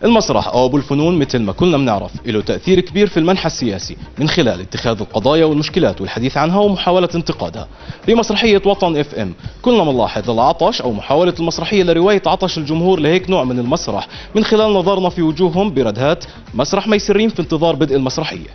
المسرح أو أبو الفنون مثل ما كلنا بنعرف له تأثير كبير في المنحى السياسي من خلال اتخاذ القضايا والمشكلات والحديث عنها ومحاولة انتقادها. بمسرحية وطن اف ام كلنا بنلاحظ العطش أو محاولة المسرحية لرواية عطش الجمهور لهيك نوع من المسرح من خلال نظرنا في وجوههم بردهات مسرح ميسرين في انتظار بدء المسرحية.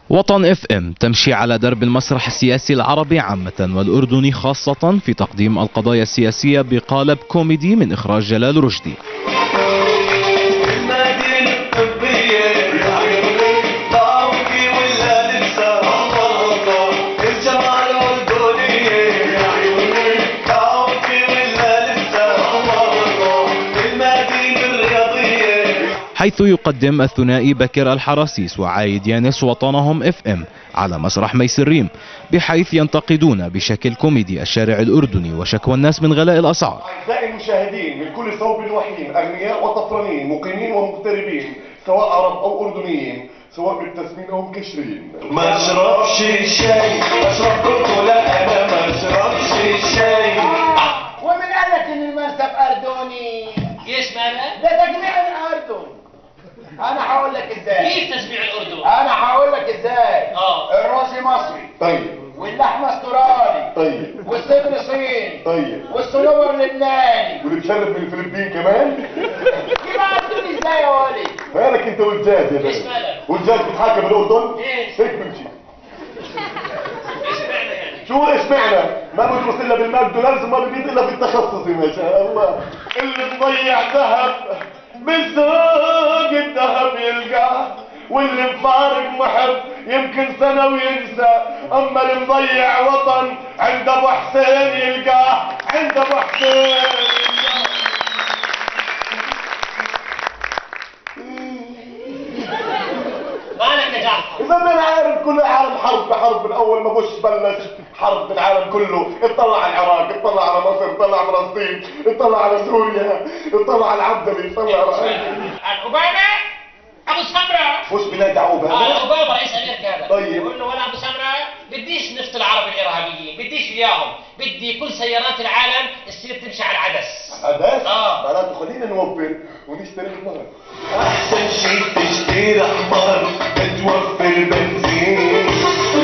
وطن اف ام تمشي على درب المسرح السياسي العربي عامة والأردني خاصة في تقديم القضايا السياسية بقالب كوميدي من إخراج جلال رشدي. حيث يقدم الثنائي بكر الحراسيس وعايد يانس وطنهم اف ام على مسرح ميسرين، بحيث ينتقدون بشكل كوميدي الشارع الأردني وشكوى الناس من غلاء الأسعار. أعزائي المشاهدين من كل صوب وحين، أغنياء وطفرانين، مقيمين ومغتربين، سواء عرب أو أردنيين، سواء بالتسمين أو مكشرين. ما اشربش شاي، اشرب كولا، أنا ما اشربش شاي. ومن قال لك إن المنسف أردني؟ ايش مالك؟ ده تجميع الأردن. أنا هقول لك إزاي. كيف تجميع الأردن؟ أنا هقول لك إزاي. الرز مصري. طيب. واللحمة استرالي. طيب. والصدر صيني. طيب. والصنوبر لبناني. والمشرب من الفلبين كمان؟ كيف عرفتوني إزاي يا ولد؟ مالك أنت والجاز يا باشا؟ ايش مالك؟ والجاز بيتحاكم بالأردن؟ ايش؟ هيك بمشي. ايش معنى يعني؟ شو ايش معنى؟ ما بدرس الا بالماكدونالدز وما ببيض الا بالتخصص ما شاء الله. اللي مضيع ذهب من سوق الذهب يلقاه، واللي مفارق محب يمكن سنة وينسى، اما اللي مضيع وطن عند ابو حسين يلقاه، عند ابو حسين. مالك يا جعفر؟ إذا ما عارف كل عالم حرب بحرب، من أول ما بوش بلش حرب بالعالم كله، اطلع على العراق، اطلع على مصر، اطلع على فلسطين، اطلع على سوريا، اطلع على العبدلي، اطلع على الأوباما أبو سمرة. مش بنادي على أوباما؟ الأوباما رئيس أمريكا هذا. طيب. يقول له ولا أبو سمرة بديش نفط العرب الإرهابيين، بديش إياهم، بدي كل سيارات العالم تصير تمشي على العدس. عدس؟ معناته خلينا نوفر ونشتري حمار. أحسن شي تشتري حمار، بتوفر بنزين.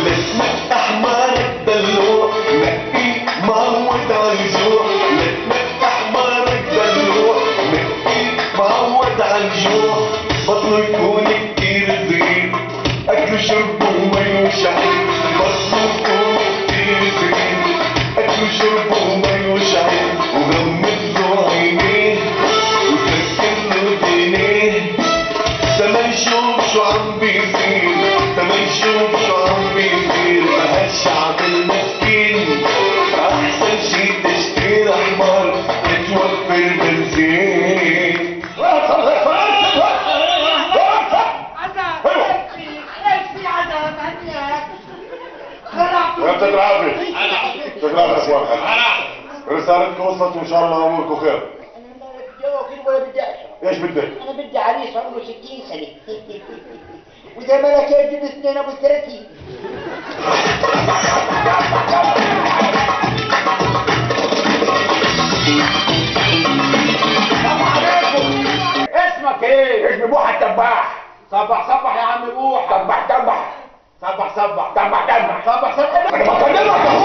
لسمك أحمارك دلوع، نقي معود عالجوع. لسمك أحمارك دلوع، نقي معود عالجوع. بطنه يكون كتير صغير، أكل شرب ومي وشعير. بطنه يكون كتير صغير، أكل شرب ومي وشعير. وغمض له عينيه وسكن له دينيه، تما يشوف شو عم بيصير، تما يشوف شو عم بيصير. بهالشعب المسكين أحسن شي تشتري حمار، بتوفر بنزين. يعطيك العافية. يعطيك العافية يا اخوان. رسالتكم وصلت وان شاء الله اموركم خير. ولا بدي أشرب. ايش بدك؟ أنا بدي عريس عمره 60 سنة. وإذا مالك يجيب اثنين أبو 30. اسمك ايه؟ اسمي بوحة التباح. صبح صبح يا عم بوحة. تبح تبح. صبح صبح. تبح تبح. صبح صبح. انا بكلمك اهو.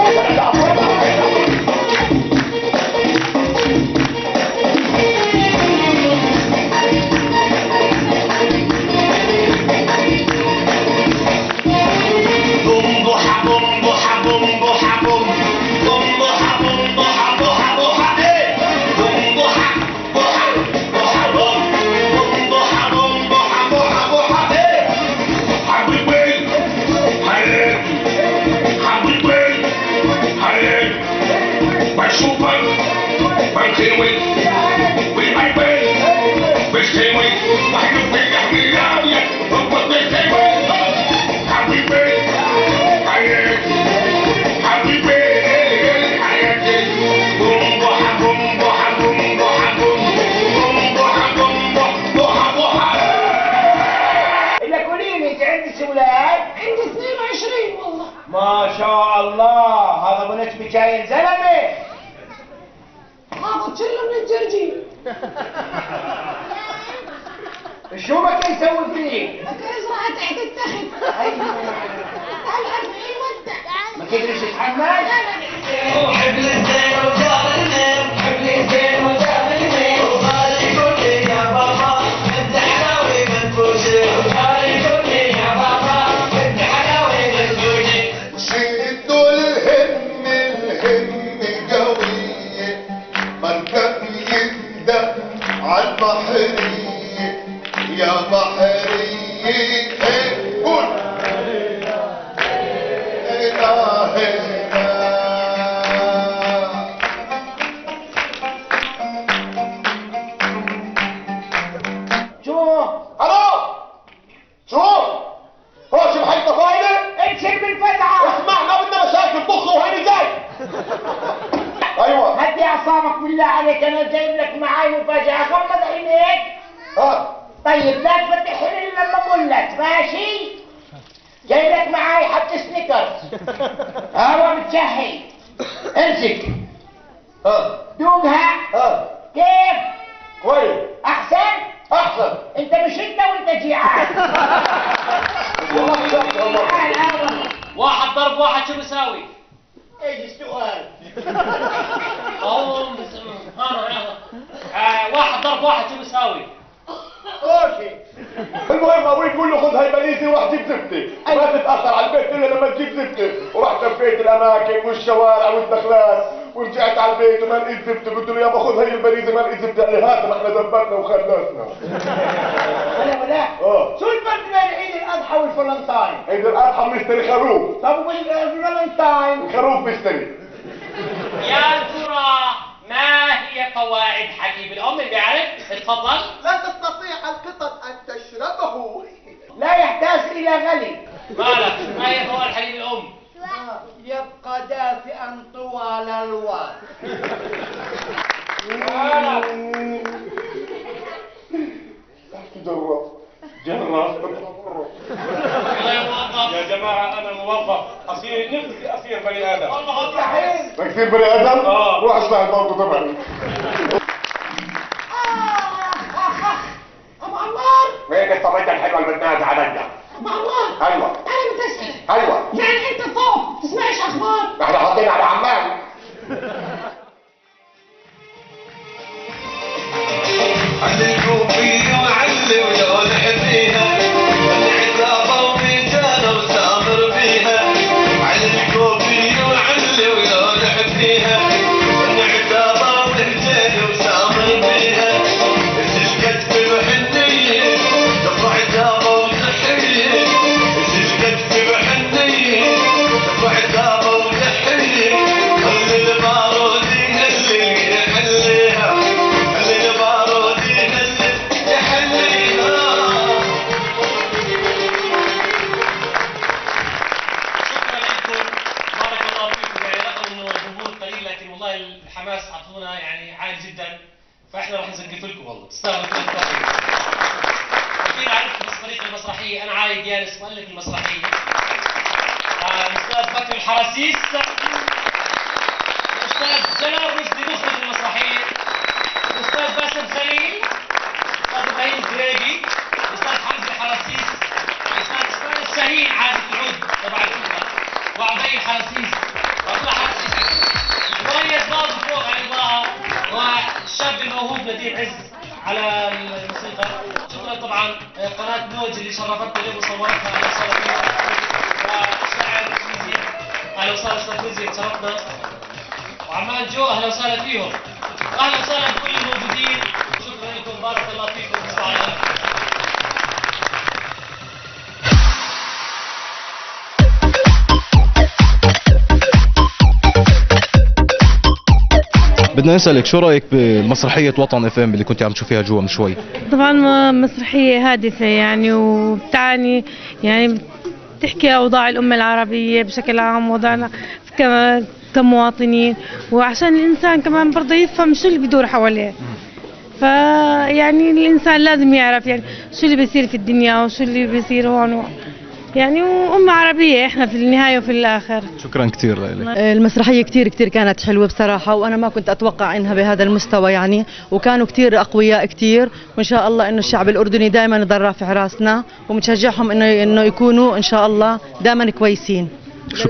إلا قوليلي انت عندك اولاد؟ عندي 22 والله. ما شاء الله، هذا ابو نجم جاي زلمه. هذا كله من الجرجير. شو ما كان يسوي فيك؟ فكر يزرع تحت التخت. ايوه تعال عمي يودع. ما قدرش يتحمل؟ لا لا. حبل الزين وجاب النيم، حبل الزين وجاب النيم، وقال يقول لي يا بابا انت حلاوي منفوسي، وقال يقول لي يا بابا انت حلاوي منفوسي. شدوا الهم قوية، مركب يبدأ عالبحرية يا بحرية. قول شو؟ الو شو؟ هو شو بحق فايدة؟ امسك بالفتحة. اسمع ما بدنا مشاكل، طخ وهيني جاي. ايوه هدي اعصابك بالله عليك، انا جايب لك معاي مفاجأة، غمض عينيك. ها طيب لا تفتح عيني لما اقول لك، ماشي؟ جايب لك معاي حبة سنيكرز. هوا متشهي. امسك ها دوقها. ها كيف؟ كويس احسن؟ احسن. انت مش انت وانت جيعان. والله بجد والله. واحد ضرب واحد شو بيساوي؟ ايش السؤال؟ واحد ضرب واحد شو بيساوي؟ اوشي. المهم ابوي يقول له خذ هاي بليزي وروح جيب زبده، ما تتاخر على البيت الا لما تجيب زبده، ورحت لفيت الاماكن والشوارع والدخلات ورجعت على البيت وما لقيت زبده، قلت له يابا خذ هاي البليزه ما لقيت زبده، قال لي هات ما احنا زبطنا وخلصنا. ولا شو الفرق بين عيد الاضحى والفلنطاين؟ عيد الاضحى بنشتري خروف، طب والفلنطاين؟ الخروف بيشتري. يا ترى ما هي قواعد حليب الأم؟ اللي بيعرف اتفضل. لا تستطيع القطط أن تشربه. لا يحتاج الى غلي. مالك؟ ما هي قواعد حليب الأم؟ يبقى دافئا طوال الوقت. جرب يلا يا موظف. يا جماعة أنا موظف، نفسي أصير بني آدم. والله مستحيل. بدك تصير بني ادم؟ روح اشتغل برضه تبعي. ابو عمار. وين الصبية الحلوة اللي بتنادي عليا؟ ابو عمار. ايوه انا بدي اسالك. ايوه يعني انت فوق تسمعش اخبار؟ احنا حاطين على عمان. علي الكوفي وعلي ولون حبيها، العتابة وميزانة وسامر فيها. علي الكوفي وعلي ولون حبيها، العتابة وميزانة وسامر فيها. تشقد في الحنية تطلع عتابة وتحية، تشقد في الحنية تطلع عتابة وتحية. خلي البارودي اللي يحليها، خلي البارودي اللي يحليها. شكرا لكم، بارك الله فيكم. يعني رغم انه الجمهور قليل لكن والله الحماس اعطونا يعني عالي جدا، فاحنا راح نسقف لكم والله، تستاهلوا كل التقدير. اكيد عرفت بس فريق المسرحيه، انا عايد يانس مؤلف المسرحيه. الاستاذ بكر الحراسيس، الاستاذ جلال رشدي مخرج المسرحيه، الاستاذ باسم سليم، الاستاذ ابراهيم الزريبي، الاستاذ حمزه الحراسيس، الاستاذ اسماعيل الشاهين عازف العود تبع الفرقه، وعبي الحراسيس، وعبد الله حراسيس، مميز باظ فوق على الاضاءه، والشاب الموهوب نديم عز على الموسيقى. شكرا طبعا قناه نوج اللي شرفتنا اليوم وصورتها، اهلا وسهلا فيها. والشاعر ميزي، اهلا وسهلا استاذ ميزي تشرفنا. وعمان جو اهلا وسهلا فيهم. اهلا وسهلا بكل الموجودين، شكرا لكم، بارك الله فيكم، تصبحوا على خير. بدنا نسألك شو رأيك بمسرحية وطن اف ام اللي كنت عم تشوفيها جوا من شوي؟ طبعا مسرحية هادفة يعني وبتعني يعني بتحكي أوضاع الأمة العربية بشكل عام، وضعنا كمواطنين، وعشان الإنسان كمان برضه يفهم شو اللي بيدور حواليه. فيعني الإنسان لازم يعرف يعني شو اللي بيصير في الدنيا وشو اللي بيصير هون يعني، وأمة عربية إحنا في النهاية وفي الآخر. شكرا كثير لك. المسرحية كتير كانت حلوة بصراحة، وأنا ما كنت أتوقع إنها بهذا المستوى يعني، وكانوا كتير أقوياء كتير، وإن شاء الله إنه الشعب الأردني دائما يضل رافع راسنا، ومتشجعهم إنه يكونوا إن شاء الله دائما كويسين.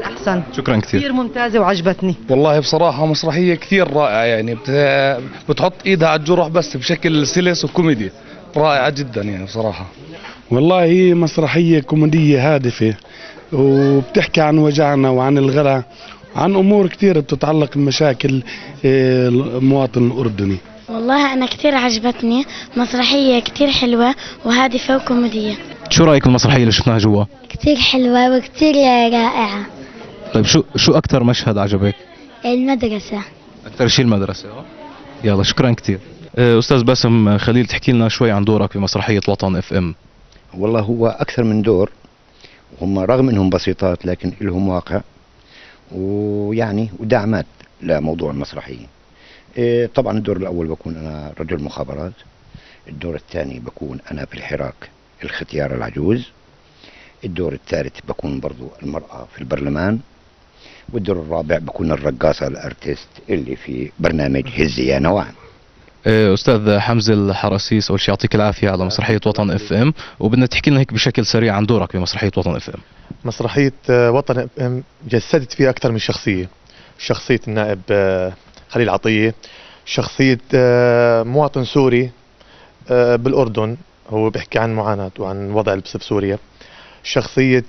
أحسن. شكرا كثير. كتير ممتازة وعجبتني. والله بصراحة مسرحية كثير رائعة يعني، بتحط إيدها على الجروح بس بشكل سلس وكوميدي، رائعة جدا يعني بصراحة. والله هي مسرحية كوميدية هادفة، وبتحكي عن وجعنا وعن الغلا، عن أمور كثير بتتعلق بمشاكل المواطن الأردني. والله أنا كثير عجبتني، مسرحية كثير حلوة وهادفة وكوميدية. شو رأيك بالمسرحية اللي شفناها جوا؟ كثير حلوة وكثير رائعة. طيب شو أكثر مشهد عجبك؟ المدرسة. أكثر شيء المدرسة. يلا شكرا كثير. أستاذ باسم خليل، تحكي لنا شوي عن دورك بمسرحية وطن اف ام. والله هو أكثر من دور، هم رغم أنهم بسيطات لكن لهم واقع ويعني ودعمات لموضوع المسرحية. طبعا الدور الأول بكون أنا رجل مخابرات، الدور الثاني بكون أنا في الحراك الختيار العجوز، الدور الثالث بكون برضو المرأة في البرلمان، والدور الرابع بكون الرقاصة الارتست اللي في برنامج هزي يا نواعم. أستاذ حمزة الحراسيس، أول شيء يعطيك العافية على مسرحية وطن اف ام، وبدنا تحكي لنا هيك بشكل سريع عن دورك بمسرحية وطن اف ام. مسرحية وطن اف ام جسدت فيها أكثر من شخصية، شخصية النائب خليل عطية، شخصية مواطن سوري بالأردن هو بيحكي عن معاناة وعن وضع اللبس في سوريا، شخصية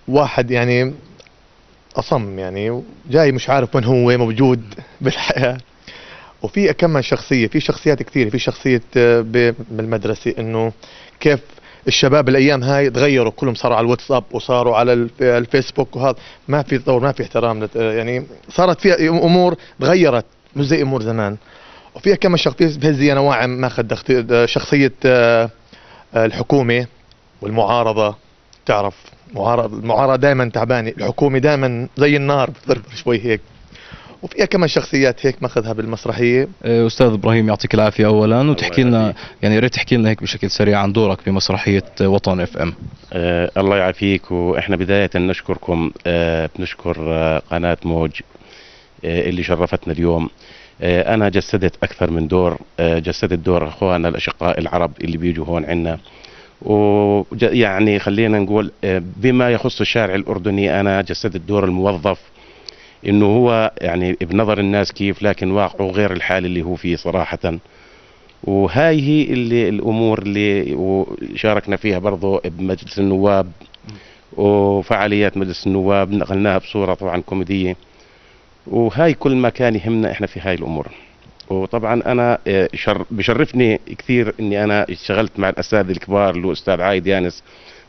واحد يعني أصم يعني جاي مش عارف من هو موجود بالحياة، وفي كمان شخصية، في شخصيات كثيرة، في شخصية بالمدرسة إنه كيف الشباب الأيام هاي تغيروا، كلهم صاروا على الواتساب وصاروا على الفيسبوك، وهذا ما في تطور، ما في احترام يعني صارت فيها أمور تغيرت مش زي أمور زمان. وفيها كمان شخصية بهزي أنا واعم ماخذ شخصية الحكومة والمعارضة، تعرف المعارضة دائما تعبانة، الحكومة دائما زي النار بتفرفر شوي هيك. وفيها كمان شخصيات هيك ماخذها بالمسرحية. أستاذ إبراهيم يعطيك العافية أولا، وتحكي لنا يعني يا ريت تحكي لنا هيك بشكل سريع عن دورك بمسرحية وطن اف ام. الله يعافيك، وإحنا بداية نشكركم، بنشكر قناة موج اللي شرفتنا اليوم. أنا جسدت أكثر من دور، جسدت دور أخواننا الأشقاء العرب اللي بيجوا هون عنا، ويعني خلينا نقول بما يخص الشارع الأردني أنا جسدت دور الموظف، إنه هو يعني بنظر الناس كيف، لكن واقعه غير الحال اللي هو فيه صراحة. وهاي هي اللي الأمور اللي شاركنا فيها برضو بمجلس النواب، وفعاليات مجلس النواب نقلناها بصورة طبعا كوميدية، وهاي كل ما كان يهمنا إحنا في هاي الأمور. وطبعا أنا بشرفني كثير إني أنا اشتغلت مع الأساتذة الكبار اللي هو الأستاذ عايد يانس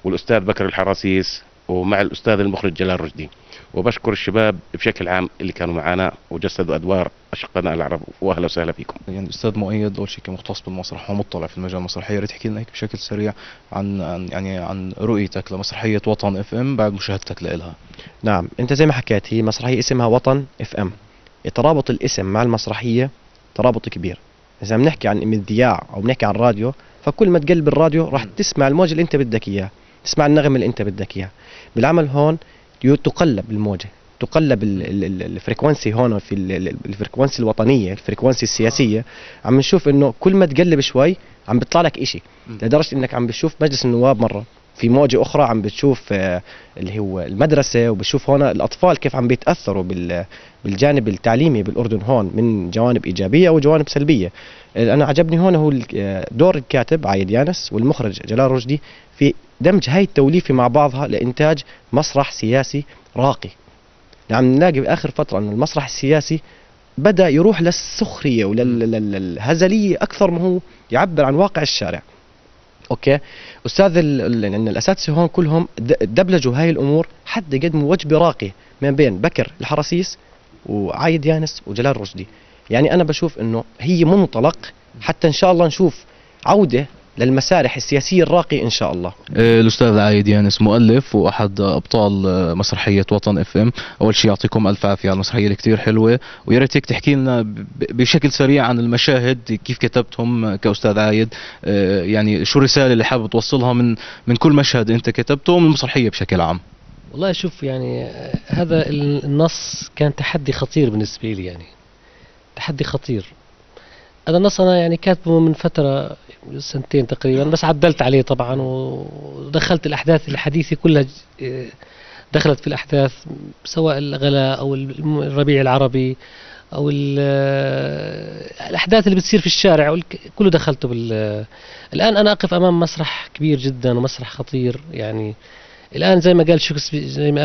والأستاذ بكر الحراسيس ومع الأستاذ المخرج جلال رشدي، وبشكر الشباب بشكل عام اللي كانوا معنا وجسدوا أدوار أشقنا العرب، وأهلا وسهلا فيكم. يعني أستاذ مؤيد، أول شيء كمختص بالمسرح ومطلع في المجال المسرحي، يا ريت تحكي لنا هيك بشكل سريع عن رؤيتك لمسرحية وطن اف ام بعد مشاهدتك لها. نعم، أنت زي ما حكيت هي مسرحية اسمها وطن اف ام، ترابط الاسم مع المسرحية ترابط كبير. إذا بنحكي عن المذياع أو بنحكي عن الراديو، فكل ما تقلب الراديو راح تسمع الموجة اللي أنت بدك إياها، تسمع النغمة اللي أنت بدك إياها. بالعمل هون تقلب الموجة، تقلب الفريكونسي هون في الفريكونسي الوطنية، الفريكونسي السياسية. عم نشوف إنه كل ما تقلب شوي عم بيطلع لك إشي، لدرجة إنك عم بتشوف مجلس النواب مرة، في موجة أخرى عم بتشوف اللي هو المدرسة، وبتشوف هون الأطفال كيف عم بيتأثروا بالجانب التعليمي بالأردن هون من جوانب إيجابية وجوانب سلبية. أنا عجبني هون هو دور الكاتب عايد يانس والمخرج جلال رشدي في دمج هاي التوليفة مع بعضها لإنتاج مسرح سياسي راقي. عم نلاقي بآخر فترة أن المسرح السياسي بدأ يروح للسخرية وللهزلية أكثر ما هو يعبر عن واقع الشارع. اوكي استاذ الاساتذه هون كلهم دبلجوا هاي الامور حتى يقدموا وجبه راقيه ما بين بكر الحراسيس وعايد يانس وجلال رشدي. يعني أنا بشوف أنه هي منطلق حتى إن شاء الله نشوف عودة للمسارح السياسية الراقية إن شاء الله. الأستاذ عايد يانس مؤلف وأحد أبطال مسرحية وطن اف ام. أول شيء يعطيكم ألف عافية على المسرحية اللي كتير حلوة، ويا ريت هيك تحكي لنا بشكل سريع عن المشاهد كيف كتبتهم كأستاذ عايد، يعني شو الرسالة اللي حابب توصلها من كل مشهد أنت كتبته ومن المسرحية بشكل عام. والله شوف يعني هذا النص كان تحدي خطير بالنسبة لي، يعني تحدي خطير. هذا النص أنا يعني كاتبه من فترة 2 تقريبا، بس عدلت عليه طبعا ودخلت الأحداث الحديثة كلها دخلت في الأحداث، سواء الغلاء أو الربيع العربي أو الأحداث اللي بتصير في الشارع كله دخلته الآن أنا أقف أمام مسرح كبير جدا ومسرح خطير. يعني الآن زي ما قال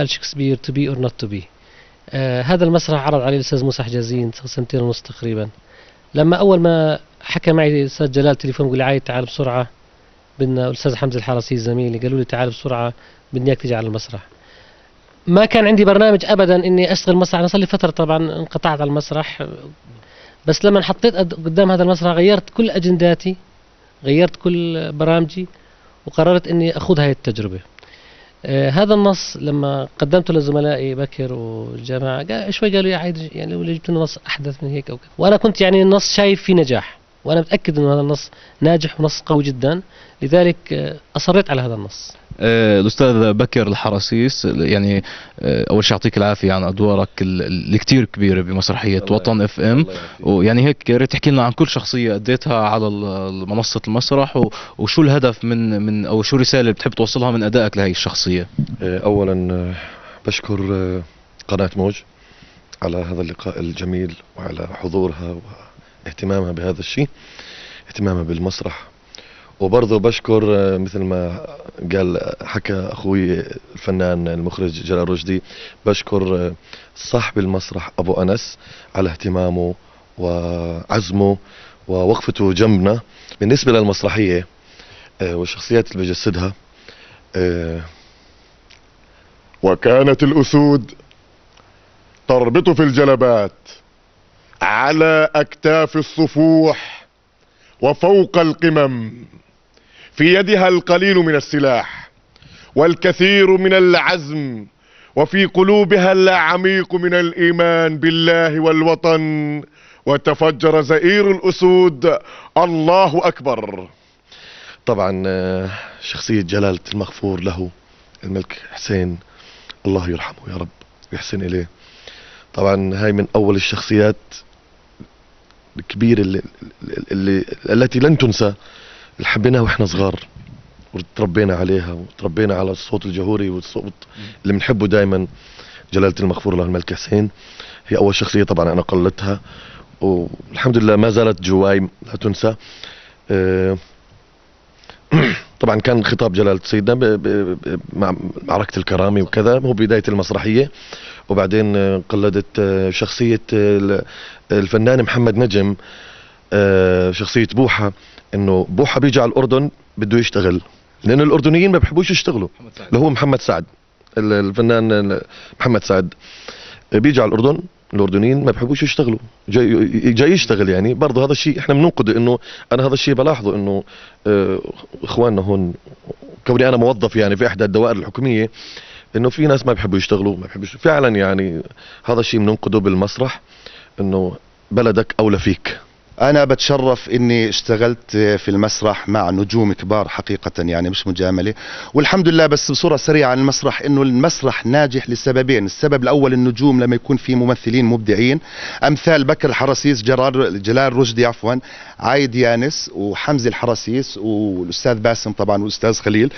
شكسبير to be or not to be. هذا المسرح عرض عليه الأستاذ موسى حجازين 2 ونص تقريبا. لما أول ما حكى معي الأستاذ جلال تليفون قال لي عايد تعال بسرعة، بدنا الأستاذ حمزة الحرسي زميلي قالوا لي تعال بسرعة بدي إياك تيجي على المسرح. ما كان عندي برنامج أبدا إني أشتغل مسرح، أنا صار لي فترة طبعا انقطعت على المسرح، بس لما حطيت قدام هذا المسرح غيرت كل أجنداتي، غيرت كل برامجي، وقررت إني أخوض هاي التجربة. هذا النص لما قدمته لزملائي بكر والجماعة شوي قالوا يا عايد يعني لو جبت لنا نص أحدث من هيك أو كذا، وأنا كنت يعني النص شايف فيه نجاح، وأنا متأكد إنه هذا النص ناجح ونص قوي جدا، لذلك أصريت على هذا النص. الأستاذ بكر الحرسيس، يعني أول شيء يعطيك العافية عن أدوارك اللي كتير كبيرة بمسرحية وطن اف ام، ويعني هيك يا ريت تحكي لنا عن كل شخصية أديتها على منصة المسرح، وشو الهدف من أو شو الرسالة اللي بتحب توصلها من أدائك لهي الشخصية. أولا بشكر قناة موج على هذا اللقاء الجميل وعلى حضورها واهتمامها بهذا الشيء، اهتمامها بالمسرح. وبرضه بشكر مثل ما قال حكى أخوي الفنان المخرج جلال رشدي، بشكر صاحب المسرح أبو أنس على اهتمامه وعزمه ووقفته جنبنا. بالنسبة للمسرحية والشخصيات اللي بجسدها، وكانت الأسود تربط في الجلبات على أكتاف الصفوح وفوق القمم، في يدها القليل من السلاح والكثير من العزم، وفي قلوبها العميق من الإيمان بالله والوطن، وتفجر زئير الأسود الله أكبر. طبعا شخصية جلالة المغفور له الملك حسين، الله يرحمه يا رب ويحسن إليه. طبعا هاي من أول الشخصيات الكبيرة التي لن تنسى، اللي حبيناها واحنا صغار وتربينا عليها، وتربينا على الصوت الجهوري والصوت اللي بنحبه دائما، جلالة المغفور له الملك حسين. هي أول شخصية طبعا أنا قلدتها، والحمد لله ما زالت جواي لا تنسى. طبعا كان خطاب جلالة سيدنا مع معركة الكرامي وكذا، هو بداية المسرحية. وبعدين قلدت شخصية الفنان محمد نجم، شخصية بوحة، انه بوحة بيجي على الأردن بده يشتغل، لأن الأردنيين ما بيحبوش يشتغلوا، اللي هو محمد سعد، الفنان محمد سعد بيجي على الأردن، الأردنيين ما بيحبوش يشتغلوا، جاي يشتغل. يعني برضه هذا الشيء احنا بننقده، انه انا هذا الشيء بلاحظه، انه اخواننا هون كوني انا موظف يعني في احدى الدوائر الحكومية، انه في ناس ما بيحبوا يشتغلوا، ما بيحبوش فعلا. يعني هذا الشيء بننقده بالمسرح، انه بلدك اولى فيك. أنا بتشرف إني اشتغلت في المسرح مع نجوم كبار حقيقة، يعني مش مجاملة، والحمد لله. بس بصورة سريعة عن المسرح، إنه المسرح ناجح لسببين. السبب الأول النجوم، لما يكون في ممثلين مبدعين أمثال بكر الحرسيس، جلال رشدي عفوا، عايد يانس، وحمزة الحرسيس، والأستاذ باسم طبعا، والأستاذ خليل.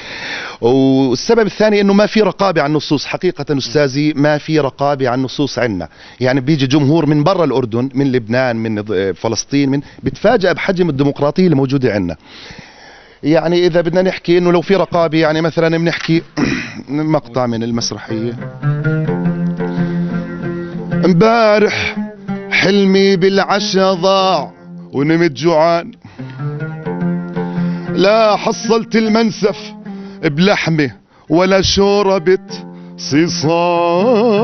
والسبب الثاني إنه ما في رقابة على النصوص حقيقة أستاذي، ما في رقابة على النصوص عندنا. يعني بيجي جمهور من برا الأردن، من لبنان، من فلسطين، بتفاجأ بحجم الديمقراطية اللي موجودة عندنا. يعني إذا بدنا نحكي إنه لو في رقابة، يعني مثلا بنحكي مقطع من المسرحية. امبارح حلمي بالعشا ضاع ونمت جوعان، لا حصلت المنسف بلحمة ولا شوربة صيصان.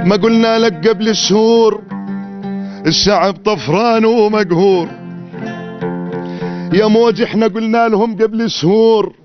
ما قلنا لك قبل شهور الشعب طفران ومقهور؟ يا موج احنا قلنا لهم قبل شهور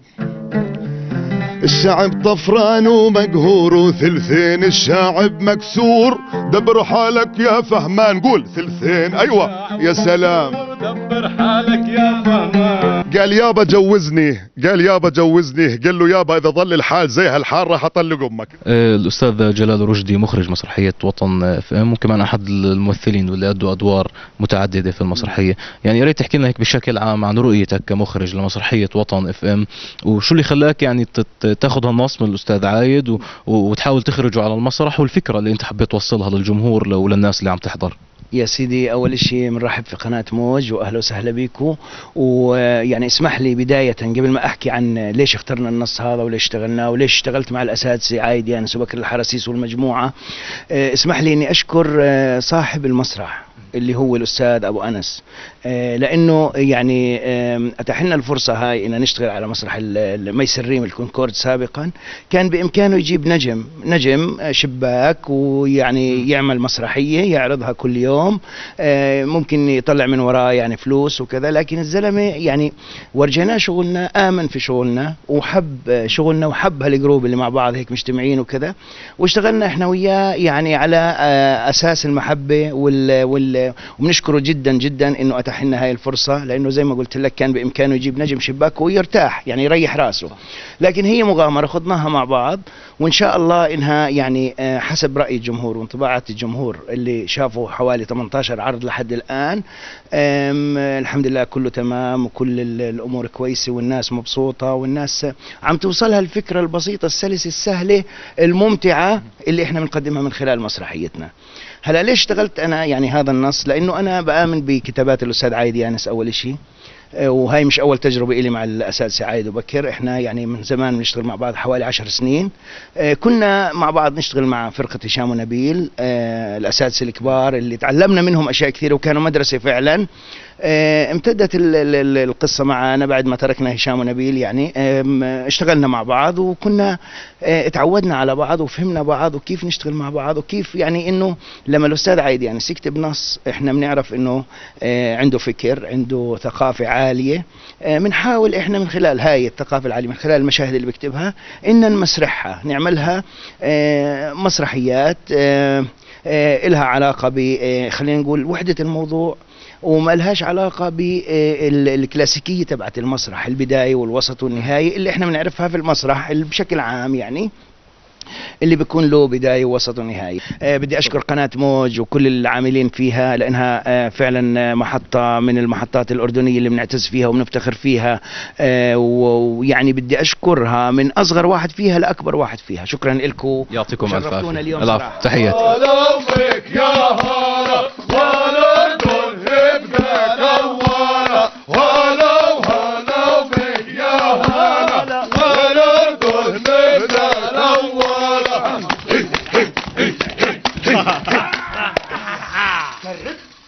الشعب طفران ومقهور، وثلثين الشعب مكسور. دبر حالك يا فهمان، قول ثلثين. ايوه يا سلام. دبر حالك يا فهمان. قال يابا جوزني، قال يابا جوزني، قال له يابا اذا ظل الحال زي هالحال راح اطلق امك. الاستاذ جلال رشدي مخرج مسرحيه وطن اف ام، وكمان احد الممثلين واللي ادوا ادوار متعدده في المسرحيه، يعني يا ريت تحكي لنا هيك بشكل عام عن رؤيتك كمخرج لمسرحيه وطن اف ام، وشو اللي خلاك يعني تاخذ هالنص من الاستاذ عايد وتحاول تخرجه على المسرح، والفكره اللي انت حبيت توصلها للجمهور وللناس اللي عم تحضر. يا سيدي أول شيء بنرحب في قناة موج وأهلا وسهلا بيكم. ويعني اسمح لي بداية قبل ما أحكي عن ليش اخترنا النص هذا وليش اشتغلناه وليش اشتغلت مع الأساتذة عايد يانس وبكر الحراسيس والمجموعة، اسمح لي أني أشكر صاحب المسرح اللي هو الأستاذ أبو أنس، لأنه يعني أتاح لنا الفرصة هاي إن نشتغل على مسرح ميسر ريم الكونكورد سابقا. كان بإمكانه يجيب نجم شباك ويعني يعمل مسرحية يعرضها كل يوم، ممكن يطلع من وراه يعني فلوس وكذا، لكن الزلمة يعني ورجيناه شغلنا، آمن في شغلنا وحب شغلنا وحب هالجروب اللي مع بعض هيك مجتمعين وكذا، واشتغلنا احنا وياه يعني على أساس المحبة وبنشكره جدا جدا انه اتاح لنا هاي الفرصه، لانه زي ما قلت لك كان بامكانه يجيب نجم شباك ويرتاح يعني يريح راسه، لكن هي مغامره خضناها مع بعض، وان شاء الله انها يعني حسب راي الجمهور وانطباعات الجمهور اللي شافوا حوالي 18 عرض لحد الان، الحمد لله كله تمام وكل الامور كويسه والناس مبسوطه والناس عم توصلها الفكره البسيطه السلسه السهله الممتعه اللي احنا بنقدمها من خلال مسرحيتنا. هلا ليش اشتغلت انا يعني هذا النص؟ لانه انا بآمن بكتابات الاستاذ عايد يانس اول شيء، وهي مش اول تجربه لي مع الاساتذه عايد وبكر، احنا يعني من زمان بنشتغل مع بعض حوالي 10 سنين، كنا مع بعض نشتغل مع فرقه هشام ونبيل الاساتذه الكبار اللي تعلمنا منهم اشياء كثيره وكانوا مدرسه فعلا. امتدت القصة معنا بعد ما تركنا هشام ونبيل، يعني اشتغلنا مع بعض وكنا اتعودنا على بعض وفهمنا بعض وكيف نشتغل مع بعض، وكيف يعني انه لما الاستاذ عايد يعني يكتب نص احنا بنعرف انه عنده فكر، عنده ثقافة عالية، بنحاول احنا من خلال هاي الثقافة العالية من خلال المشاهد اللي بيكتبها ان نمسرحها، نعملها مسرحيات إلها علاقة ب خلينا نقول وحدة الموضوع، وما لهاش علاقة بالكلاسيكية تبعت المسرح، البداية والوسط والنهاية اللي احنا بنعرفها في المسرح بشكل عام، يعني اللي بيكون له بداية ووسط ونهاية. بدي أشكر قناة موج وكل العاملين فيها لأنها فعلا محطة من المحطات الأردنية اللي بنعتز فيها وبنفتخر فيها، ويعني بدي أشكرها من أصغر واحد فيها لأكبر واحد فيها. شكرا لكم، يعطيكم الف شرفتونا اليوم عافية. صراحة. تحياتي.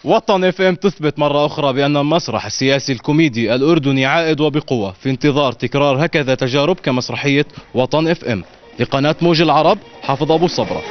وطن اف ام تثبت مرة أخرى بأن المسرح السياسي الكوميدي الأردني عائد وبقوة، في انتظار تكرار هكذا تجارب كمسرحية وطن اف ام. لقناة موج العرب، حافظ أبو الصبرة.